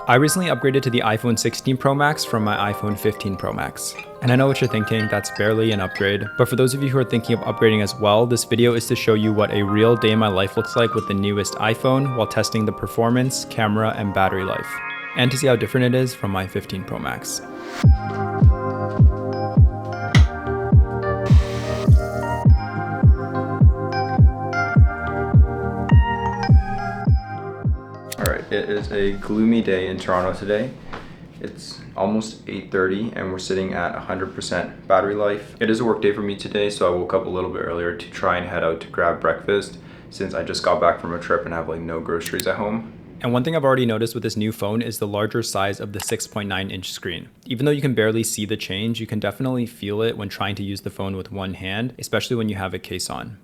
I recently upgraded to the iPhone 16 Pro Max from my iPhone 15 Pro Max. And I know what you're thinking, that's barely an upgrade. But for those of you who are thinking of upgrading as well, this video is to show you what a real day in my life looks like with the newest iPhone while testing the performance, camera, and battery life. And to see how different it is from my 15 Pro Max. Alright, it is a gloomy day in Toronto today. It's almost 8:30 and we're sitting at 100% battery life. It is a work day for me today, so I woke up a little bit earlier to try and head out to grab breakfast since I just got back from a trip and have like no groceries at home. And one thing I've already noticed with this new phone is the larger size of the 6.9-inch screen. Even though you can barely see the change, you can definitely feel it when trying to use the phone with one hand, especially when you have a case on.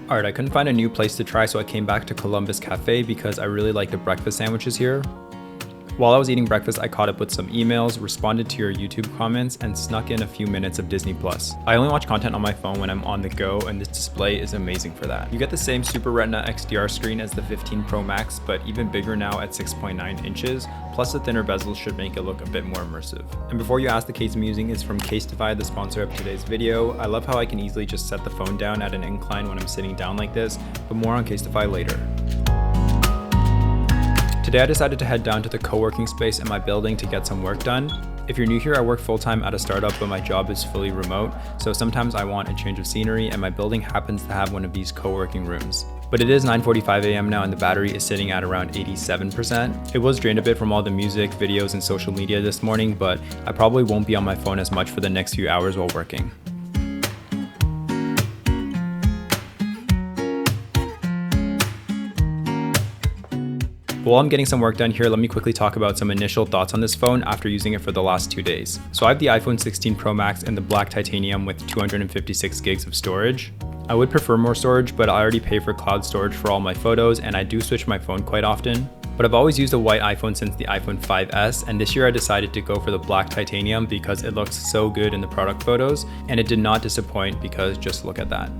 Alright, I couldn't find a new place to try, so I came back to Columbus Cafe because I really like the breakfast sandwiches here. While I was eating breakfast, I caught up with some emails, responded to your YouTube comments, and snuck in a few minutes of Disney+. I only watch content on my phone when I'm on the go, and this display is amazing for that. You get the same Super Retina XDR screen as the 15 Pro Max, but even bigger now at 6.9 inches, plus the thinner bezels should make it look a bit more immersive. And before you ask, the case I'm using is from CASETiFY, the sponsor of today's video. I love how I can easily just set the phone down at an incline when I'm sitting down like this, but more on CASETiFY later. Today I decided to head down to the co-working space in my building to get some work done. If you're new here, I work full-time at a startup, but my job is fully remote, so sometimes I want a change of scenery, and my building happens to have one of these co-working rooms. But it is 9:45 a.m. now and the battery is sitting at around 87%. It was drained a bit from all the music, videos, and social media this morning, but I probably won't be on my phone as much for the next few hours while working. While I'm getting some work done here, let me quickly talk about some initial thoughts on this phone after using it for the last 2 days. So I have the iPhone 16 Pro Max in the black titanium with 256 gigs of storage. I would prefer more storage, but I already pay for cloud storage for all my photos, and I do switch my phone quite often. But I've always used a white iPhone since the iPhone 5S, and this year I decided to go for the black titanium because it looks so good in the product photos, and it did not disappoint because just look at that.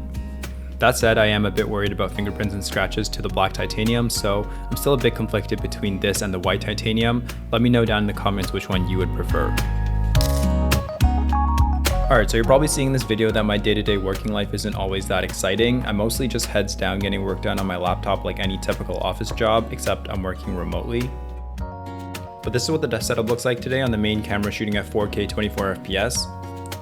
That said, I am a bit worried about fingerprints and scratches to the black titanium, so I'm still a bit conflicted between this and the white titanium. Let me know down in the comments which one you would prefer. Alright, so you're probably seeing in this video that my day-to-day working life isn't always that exciting. I'm mostly just heads down getting work done on my laptop like any typical office job, except I'm working remotely. But this is what the desk setup looks like today on the main camera shooting at 4K 24 FPS.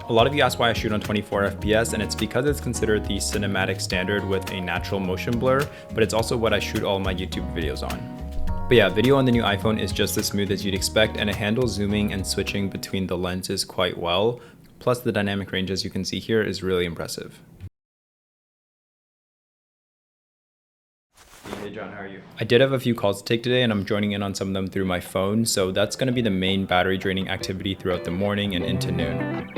A lot of you ask why I shoot on 24 FPS, and it's because it's considered the cinematic standard with a natural motion blur, but it's also what I shoot all my YouTube videos on. But yeah, video on the new iPhone is just as smooth as you'd expect, and it handles zooming and switching between the lenses quite well. Plus the dynamic range, as you can see here, is really impressive. Hey John, how are you? I did have a few calls to take today and I'm joining in on some of them through my phone, so that's going to be the main battery draining activity throughout the morning and into noon.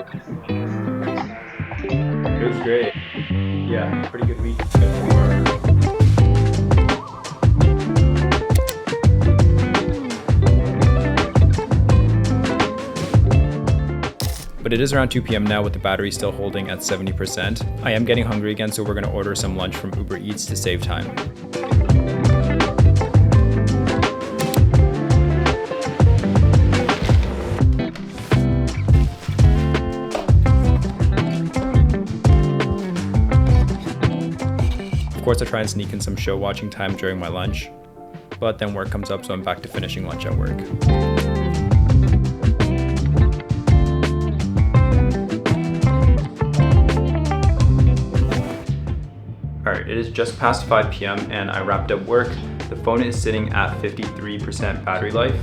It was great. Yeah, pretty good week. But it is around 2 p.m. now with the battery still holding at 70%. I am getting hungry again, so we're going to order some lunch from Uber Eats to save time. Of course, I try and sneak in some show watching time during my lunch, but then work comes up, so I'm back to finishing lunch at work. Alright, it is just past 5 p.m. and I wrapped up work. The phone is sitting at 53% battery life.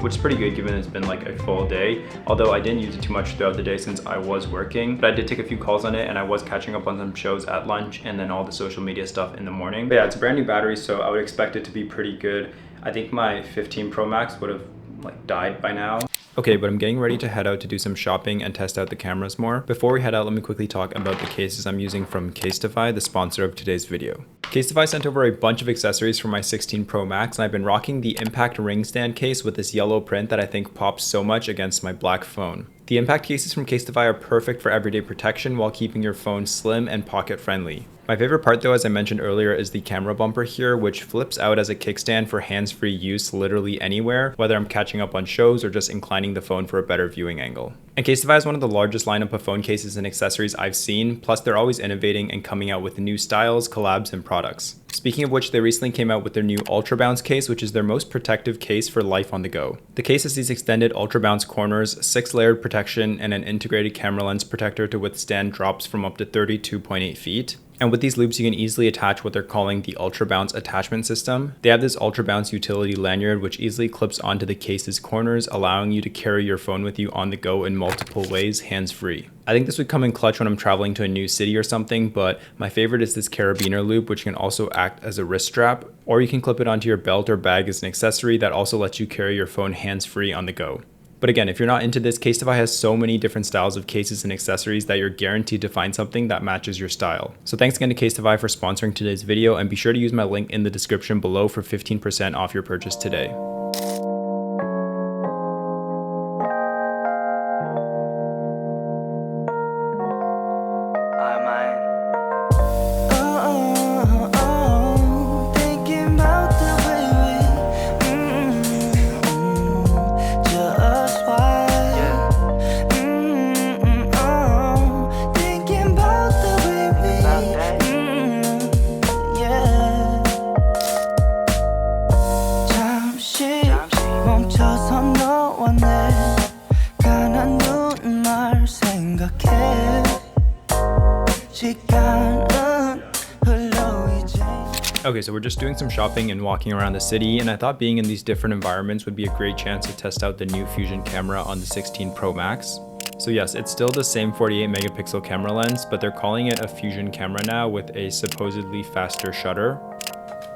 which is pretty good given it's been like a full day. Although I didn't use it too much throughout the day since I was working, but I did take a few calls on it and I was catching up on some shows at lunch and then all the social media stuff in the morning. But yeah, it's a brand new battery, so I would expect it to be pretty good. I think my 15 Pro Max would have like died by now. Okay, but I'm getting ready to head out to do some shopping and test out the cameras more. Before we head out, let me quickly talk about the cases I'm using from CASETiFY, the sponsor of today's video. CASETiFY sent over a bunch of accessories for my 16 Pro Max, and I've been rocking the Impact ring stand case with this yellow print that I think pops so much against my black phone. The Impact cases from CASETiFY are perfect for everyday protection while keeping your phone slim and pocket friendly. My favorite part though, as I mentioned earlier, is the camera bumper here, which flips out as a kickstand for hands-free use literally anywhere, whether I'm catching up on shows or just inclining the phone for a better viewing angle. And CASETiFY is one of the largest lineup of phone cases and accessories I've seen, plus they're always innovating and coming out with new styles, collabs, and products. Speaking of which, they recently came out with their new Ultra Bounce case, which is their most protective case for life on the go. The case has these extended Ultra Bounce corners, 6-layered protection, and an integrated camera lens protector to withstand drops from up to 32.8 feet. And with these loops, you can easily attach what they're calling the Ultra Bounce attachment system. They have this Ultra Bounce utility lanyard, which easily clips onto the case's corners, allowing you to carry your phone with you on the go in multiple ways, hands-free. I think this would come in clutch when I'm traveling to a new city or something, but my favorite is this carabiner loop, which can also act as a wrist strap, or you can clip it onto your belt or bag as an accessory that also lets you carry your phone hands-free on the go. But again, if you're not into this, CASETiFY has so many different styles of cases and accessories that you're guaranteed to find something that matches your style. So thanks again to CASETiFY for sponsoring today's video, and be sure to use my link in the description below for 15% off your purchase today. Okay, so we're just doing some shopping and walking around the city, and I thought being in these different environments would be a great chance to test out the new Fusion camera on the 16 Pro Max. So yes, it's still the same 48 megapixel camera lens, but they're calling it a Fusion camera now with a supposedly faster shutter.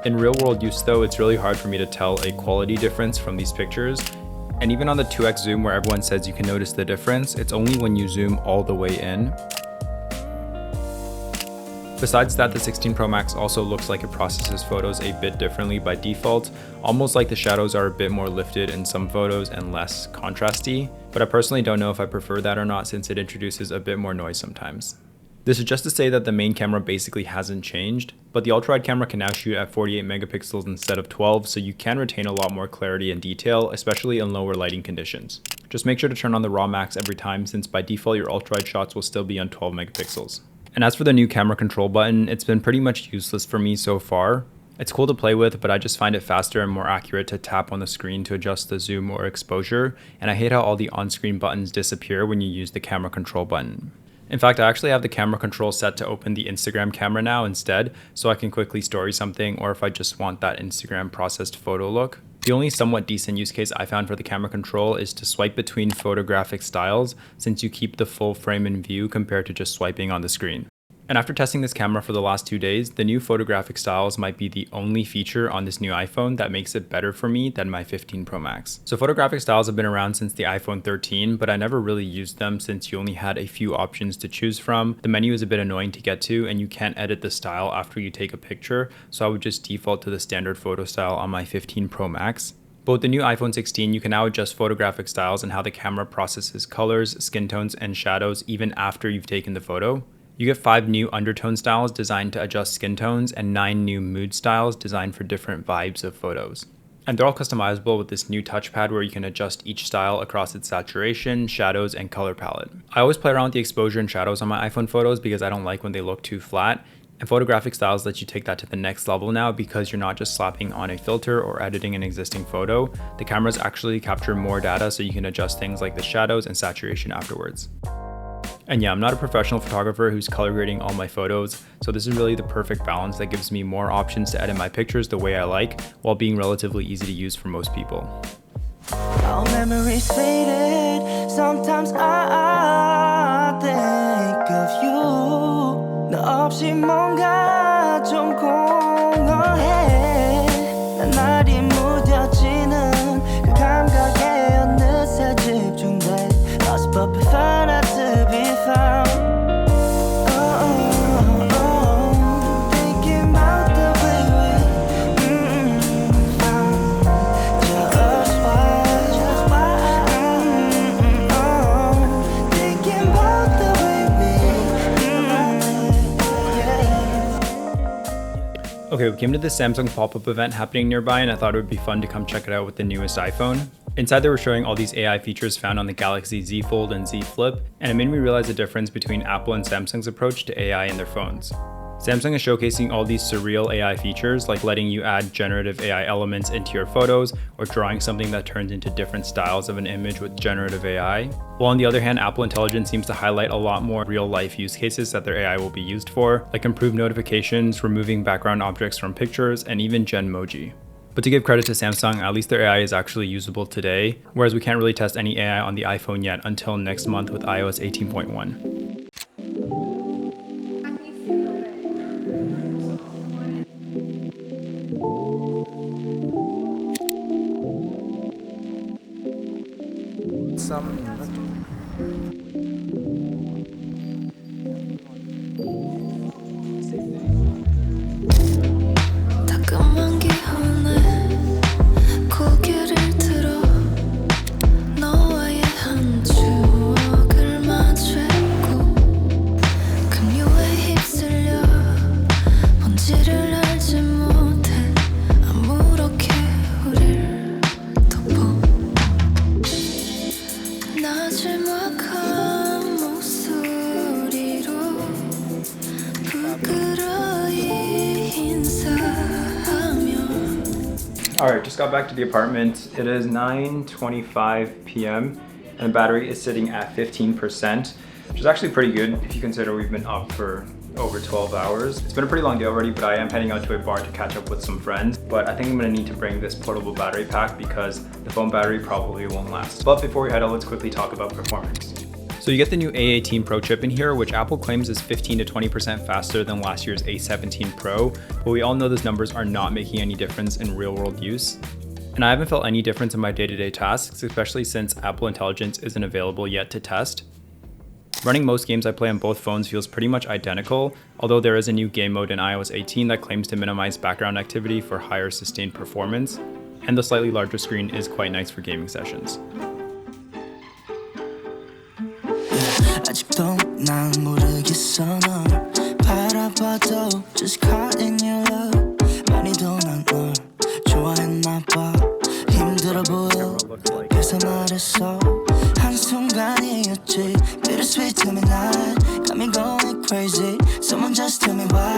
In real world use though, it's really hard for me to tell a quality difference from these pictures. And even on the 2x zoom where everyone says you can notice the difference, it's only when you zoom all the way in. Besides that, the 16 Pro Max also looks like it processes photos a bit differently by default, almost like the shadows are a bit more lifted in some photos and less contrasty, but I personally don't know if I prefer that or not since it introduces a bit more noise sometimes. This is just to say that the main camera basically hasn't changed, but the ultra-wide camera can now shoot at 48 megapixels instead of 12, so you can retain a lot more clarity and detail, especially in lower lighting conditions. Just make sure to turn on the RAW max every time since by default your ultra-wide shots will still be on 12 megapixels. And as for the new camera control button, it's been pretty much useless for me so far. It's cool to play with, but I just find it faster and more accurate to tap on the screen to adjust the zoom or exposure, and I hate how all the on-screen buttons disappear when you use the camera control button. In fact, I actually have the camera control set to open the Instagram camera now instead, so I can quickly story something, or if I just want that Instagram processed photo look. The only somewhat decent use case I found for the camera control is to swipe between photographic styles, since you keep the full frame in view compared to just swiping on the screen. And after testing this camera for the last 2 days, the new photographic styles might be the only feature on this new iPhone that makes it better for me than my 15 Pro Max. So photographic styles have been around since the iPhone 13, but I never really used them since you only had a few options to choose from. The menu is a bit annoying to get to, and you can't edit the style after you take a picture, so I would just default to the standard photo style on my 15 Pro Max. But with the new iPhone 16, you can now adjust photographic styles and how the camera processes colors, skin tones, and shadows even after you've taken the photo. You get 5 new undertone styles designed to adjust skin tones and 9 new mood styles designed for different vibes of photos. And they're all customizable with this new touchpad where you can adjust each style across its saturation, shadows, and color palette. I always play around with the exposure and shadows on my iPhone photos because I don't like when they look too flat. And photographic styles let you take that to the next level now because you're not just slapping on a filter or editing an existing photo. The cameras actually capture more data so you can adjust things like the shadows and saturation afterwards. And yeah, I'm not a professional photographer who's color grading all my photos, so this is really the perfect balance that gives me more options to edit my pictures the way I like, while being relatively easy to use for most people. memories faded. Sometimes I think of you. 너 없이 뭔가 좀 공허해. 난 날이 무뎌지는 그 감각에 어느새 집중돼. Lost but found out to be found. Thinking about the way we found just why. Thinking about the way we Okay, we came to the Samsung pop-up event happening nearby, and I thought it would be fun to come check it out with the newest iPhone. Inside they were showing all these AI features found on the Galaxy Z Fold and Z Flip, and it made me realize the difference between Apple and Samsung's approach to AI in their phones. Samsung is showcasing all these surreal AI features, like letting you add generative AI elements into your photos, or drawing something that turns into different styles of an image with generative AI. While on the other hand, Apple Intelligence seems to highlight a lot more real-life use cases that their AI will be used for, like improved notifications, removing background objects from pictures, and even Genmoji. But to give credit to Samsung, at least their AI is actually usable today, whereas we can't really test any AI on the iPhone yet until next month with iOS 18.1. 따끔한 기운에 고개를 들어 너와의 한 추억을 마주했고 급류에 휩쓸려 본질을 알지 못해 아무렇게 우릴 덮어 나지막한 목소리로 부끄러이 인사하며. Alright, just got back to the apartment. It is 9:25 p.m. and the battery is sitting at 15%, which is actually pretty good if you consider we've been up for over 12 hours. It's been a pretty long day already, but I am heading out to a bar to catch up with some friends. But I think I'm gonna need to bring this portable battery pack because the phone battery probably won't last. But before we head out, let's quickly talk about performance. So you get the new A18 Pro chip in here, which Apple claims is 15 to 20% faster than last year's A17 Pro, but we all know those numbers are not making any difference in real-world use. And I haven't felt any difference in my day-to-day tasks, especially since Apple Intelligence isn't available yet to test. Running most games I play on both phones feels pretty much identical, although there is a new game mode in iOS 18 that claims to minimize background activity for higher sustained performance, and the slightly larger screen is quite nice for gaming sessions. 아직도 난 모르겠어 널 바라봐도 just caught in your love 많이도 난 널 좋아했나봐 힘들어 보여 그래서 말했어 한순간이었지 bittersweet to me night got me going crazy someone just tell me why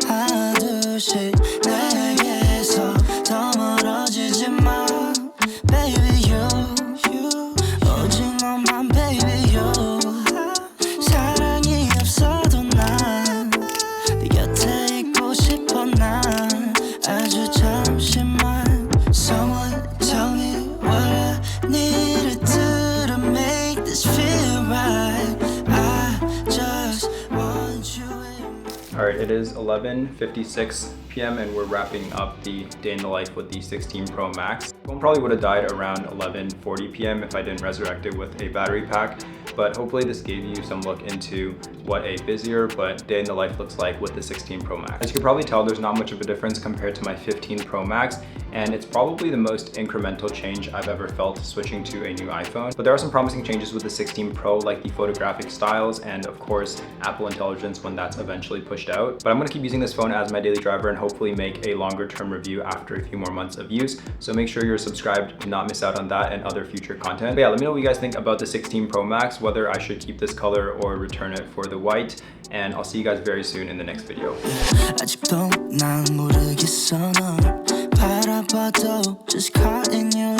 하듯이 내게서 더 멀어지지 마 baby you 오직 너만 baby you 사랑이 없어도 난 네 곁에 있고 싶어 난 아주 잠시만 Someone tell me what I need to do to make this feel right I just want you in Alright, it is 11:56 p.m. and we're wrapping up the day in the life with the 16 Pro Max. Phone probably would have died around 11:40 p.m. if I didn't resurrect it with a battery pack, but hopefully this gave you some look into what a busier but day in the life looks like with the 16 Pro Max. As you can probably tell, there's not much of a difference compared to my 15 Pro Max, and it's probably the most incremental change I've ever felt switching to a new iPhone. But there are some promising changes with the 16 Pro, like the photographic styles and of course Apple Intelligence when that's eventually pushed out. But I'm gonna keep using this phone as my daily driver and hopefully make a longer term review after a few more months of use. So make sure you're subscribed to not miss out on that and other future content. But yeah, let me know what you guys think about the 16 Pro Max, whether I should keep this color or return it for the white. And I'll see you guys very soon in the next video. 아직도 난 모르겠어 널 바라봐도 just caught in your